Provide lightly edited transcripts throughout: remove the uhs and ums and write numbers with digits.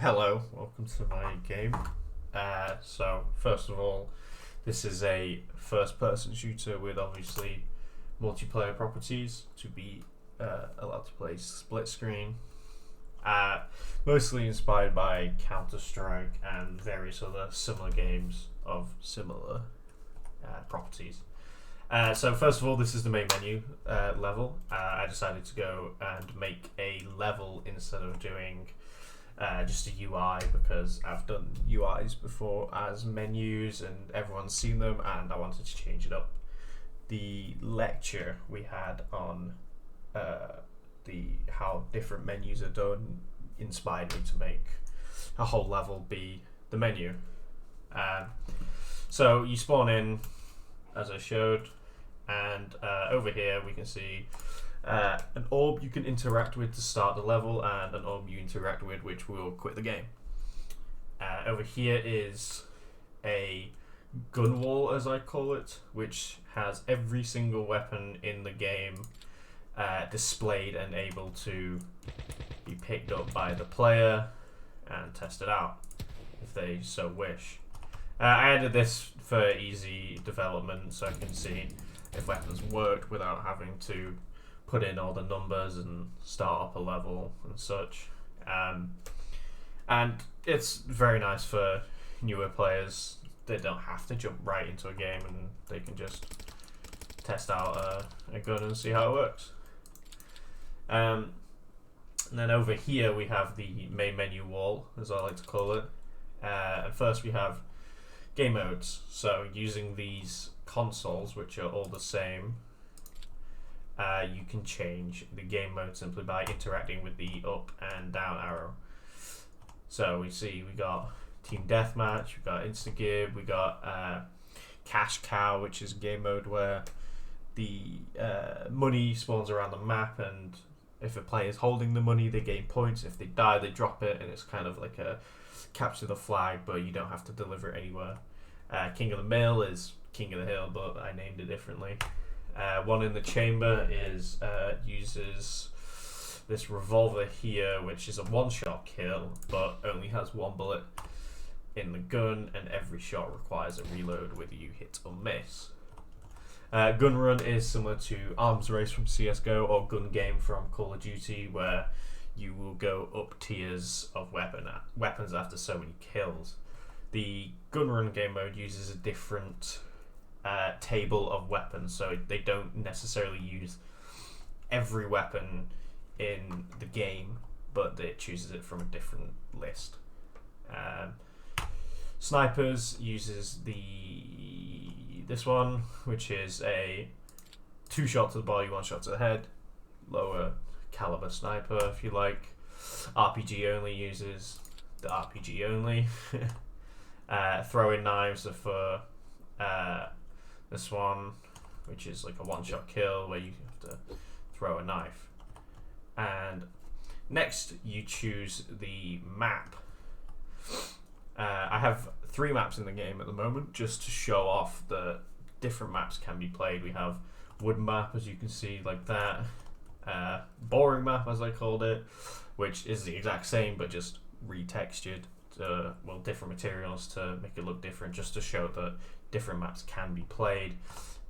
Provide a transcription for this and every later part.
Hello, welcome to my game. So, first of all, this is a first person shooter with obviously multiplayer properties to be allowed to play split screen. Mostly inspired by Counter-Strike and various other similar games of similar properties. So first of all, this is the main menu level. I decided to go and make a level instead of doing just a UI because I've done UIs before as menus and everyone's seen them, and I wanted to change it up. The lecture we had on how different menus are done inspired me to make a whole level be the menu. So you spawn in as I showed, and over here we can see an orb you can interact with to start the level and an orb you interact with which will quit the game. Over here is a gun wall, as I call it, which has every single weapon in the game displayed and able to be picked up by the player and tested out if they so wish. I added this for easy development so I can see if weapons worked without having to put in all the numbers and start up a level and such. And it's very nice for newer players. They don't have to jump right into a game and they can just test out a gun and see how it works. And then over here we have the main menu wall, as I like to call it. And first we have game modes. So using these consoles, which are all the same, you can change the game mode simply by interacting with the up and down arrow. So we see we got Team Deathmatch, we got Instagib, we got Cash Cow, which is game mode where the money spawns around the map, and if a player is holding the money, they gain points. If they die, they drop it, and it's kind of like a capture the flag, but you don't have to deliver it anywhere. King of the Mill is King of the Hill, but I named it differently. One in the Chamber is uses this revolver here, which is a one-shot kill, but only has one bullet in the gun, and every shot requires a reload whether you hit or miss. Gun Run is similar to Arms Race from CSGO or Gun Game from Call of Duty, where you will go up tiers of weapons after so many kills. The Gun Run game mode uses a different table of weapons, so they don't necessarily use every weapon in the game, but it chooses it from a different list. Snipers uses this one, which is a 2 shot to the body, 1 shot to the head, lower caliber sniper if you like. RPG only uses the RPG only. Throwing knives are for this one, which is like a 1-shot kill where you have to throw a knife. And next you choose the map. I have 3 maps in the game at the moment just to show off the different maps can be played. We have wood map, as you can see, like that. Boring map, as I called it, which is the exact same but just retextured to, well, different materials to make it look different, just to show that different maps can be played.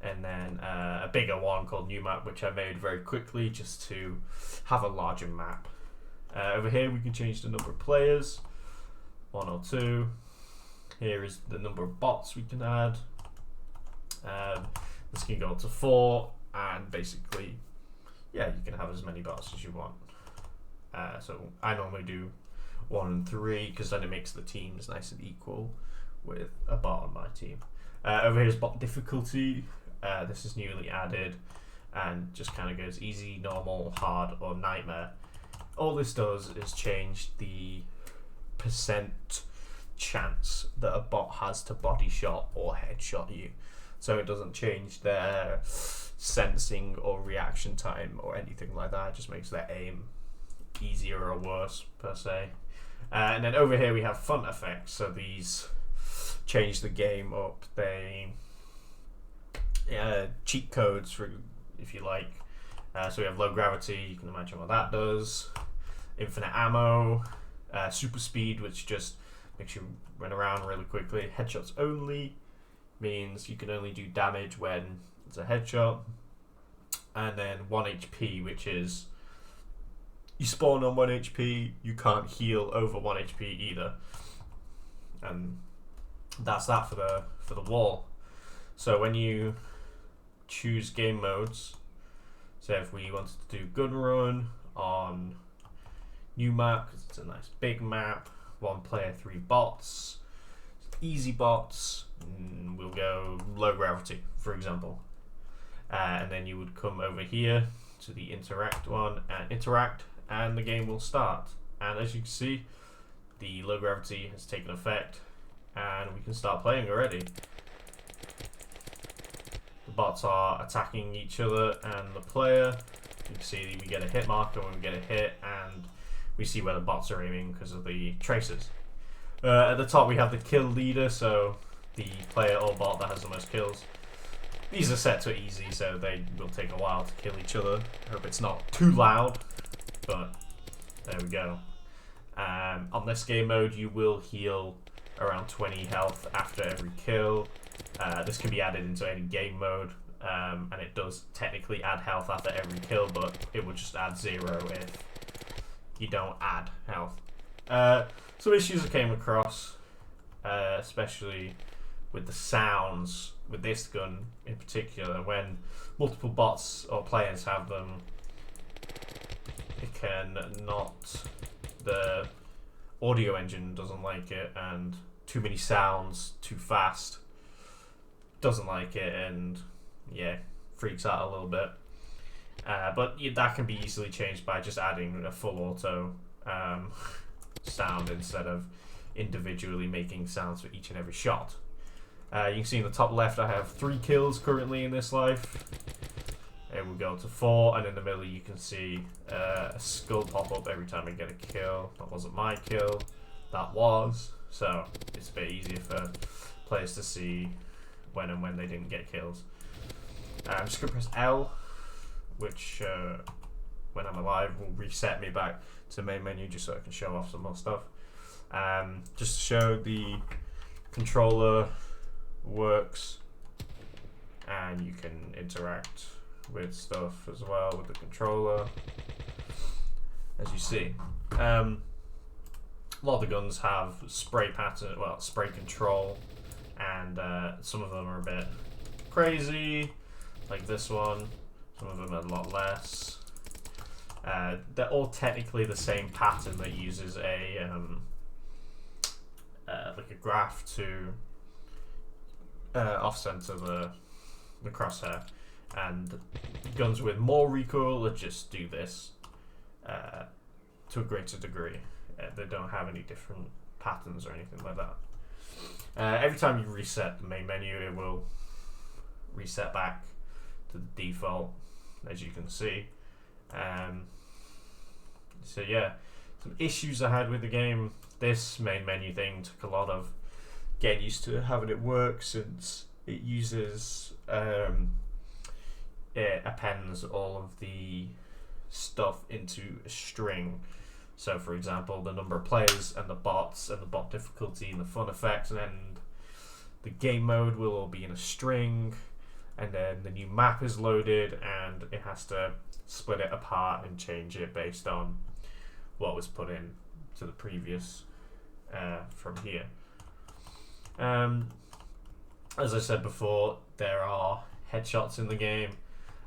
And then a bigger one called new map, which I made very quickly just to have a larger map. Over here we can change the number of players, 1 or 2. Here is the number of bots we can add. This can go up to 4, and basically, yeah, you can have as many bots as you want. So I normally do 1 and 3 because then it makes the teams nice and equal with a bot on my team. Over here is bot difficulty. This is newly added and just kind of goes easy, normal, hard, or nightmare. All this does is change the percent chance that a bot has to body shot or headshot you. So it doesn't change their sensing or reaction time or anything like that. It just makes their aim easier or worse, per se. And then over here we have fun effects. So these change the game up. They cheat codes, for if you like. So we have low gravity. You can imagine what that does. Infinite ammo. super speed, which just makes you run around really quickly. Headshots only means you can only do damage when it's a headshot. And then 1 HP, which is you spawn on 1 HP, you can't heal over 1 HP either. And that's that for the wall. So when you choose game modes, so if we wanted to do gun run on new map, because it's a nice big map, 1 player 3 bots, easy bots, we'll go low gravity, for example. And then you would come over here to the interact one and interact, and the game will start. And as you can see, the low gravity has taken effect, and we can start playing already. The bots are attacking each other and the player. You can see we get a hit marker when we get a hit, and we see where the bots are aiming because of the traces. At the top we have the kill leader, so the player or bot that has the most kills. These are set to easy, so they will take a while to kill each other. I hope it's not too loud, but there we go. On this game mode, you will heal around 20 health after every kill. This can be added into any game mode, and it does technically add health after every kill, but it will just add 0 if you don't add health. Some issues I came across, especially with the sounds with this gun in particular. When multiple bots or players have them, it can not, the audio engine doesn't like it, and too many sounds too fast doesn't like it, and yeah, freaks out a little bit. But that can be easily changed by just adding a full auto sound instead of individually making sounds for each and every shot. You can see in the top left I have 3 kills currently in this life. And we'll go to 4, and in the middle you can see a skull pop up every time I get a kill. That wasn't my kill, that was. So it's a bit easier for players to see when and when they didn't get kills. I'm just going to press L, which when I'm alive will reset me back to the main menu just so I can show off some more stuff. Just to show the controller works, and you can interact with stuff as well with the controller, as you see. A lot of the guns have spray pattern, well, spray control, and some of them are a bit crazy, like this one. Some of them are a lot less. They're all technically the same pattern that uses a like a graph to off-center the crosshair, and guns with more recoil that just do this to a greater degree. They don't have any different patterns or anything like that. Every time you reset the main menu, it will reset back to the default, as you can see. So yeah, some issues I had with the game. This main menu thing took a lot of getting used to having it work, since it uses it appends all of the stuff into a string. So for example, the number of players and the bots and the bot difficulty and the fun effects, and then the game mode will all be in a string, and then the new map is loaded and it has to split it apart and change it based on what was put in to the previous from here. As I said before, there are headshots in the game.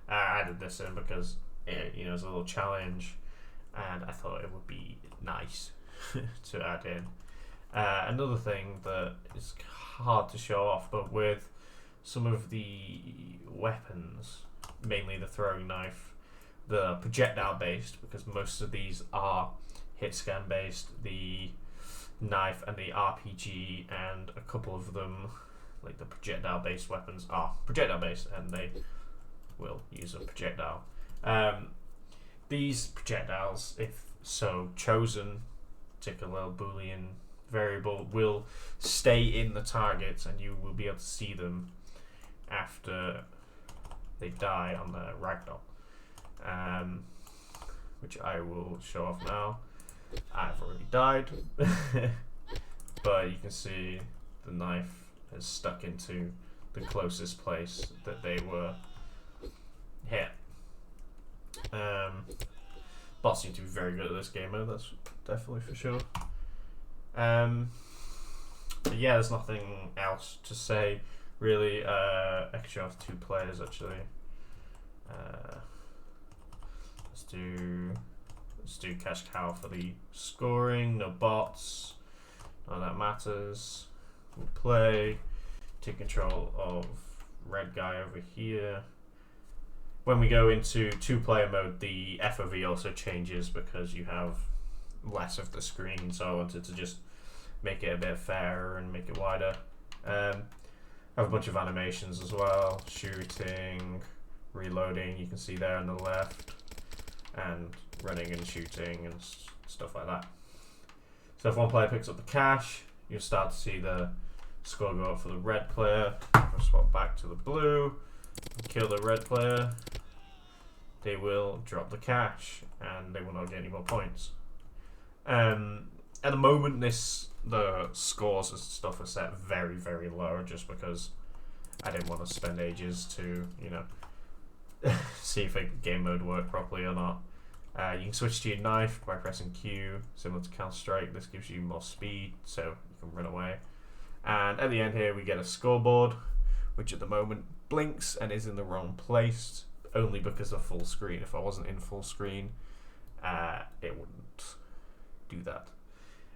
I added this in because it's a little challenge, and I thought it would be nice to add in. Another thing that is hard to show off, but with some of the weapons, mainly the throwing knife, the projectile based, because most of these are hit scan based, the knife and the RPG, and a couple of them, like the projectile based weapons, are projectile based, and they will use a projectile. These projectiles, if so chosen, tick a little boolean variable, will stay in the targets, and you will be able to see them after they die on the ragdoll, which I will show off now. I've already died, but you can see the knife is stuck into the closest place that they were hit. Bots seem to be very good at this game mode, that's definitely for sure. But yeah, there's nothing else to say really. Extra of 2 players actually. Let's do cash cow for the scoring. No bots. None of that matters. We'll play. Take control of red guy over here. When we go into 2-player mode, the FOV also changes because you have less of the screen. So I wanted to just make it a bit fairer and make it wider. Have a bunch of animations as well. Shooting, reloading, you can see there on the left, and running and shooting and stuff like that. So if one player picks up the cash, you'll start to see the score go up for the red player. We'll swap back to the blue, kill the red player. They will drop the cash and they will not get any more points. At the moment, the scores and stuff are set very, very low just because I didn't want to spend ages to, see if a game mode worked properly or not. You can switch to your knife by pressing Q, similar to Counter-Strike. This gives you more speed, so you can run away. And at the end here, we get a scoreboard, which at the moment blinks and is in the wrong place, only because of full screen. If I wasn't in full screen, it wouldn't do that.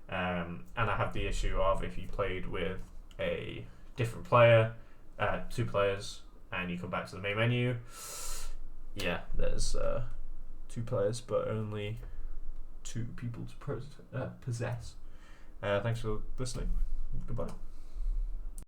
And I have the issue of if you played with a different player, 2 players, and you come back to the main menu, yeah, there's 2 players, but only 2 people to possess. Thanks for listening. Goodbye.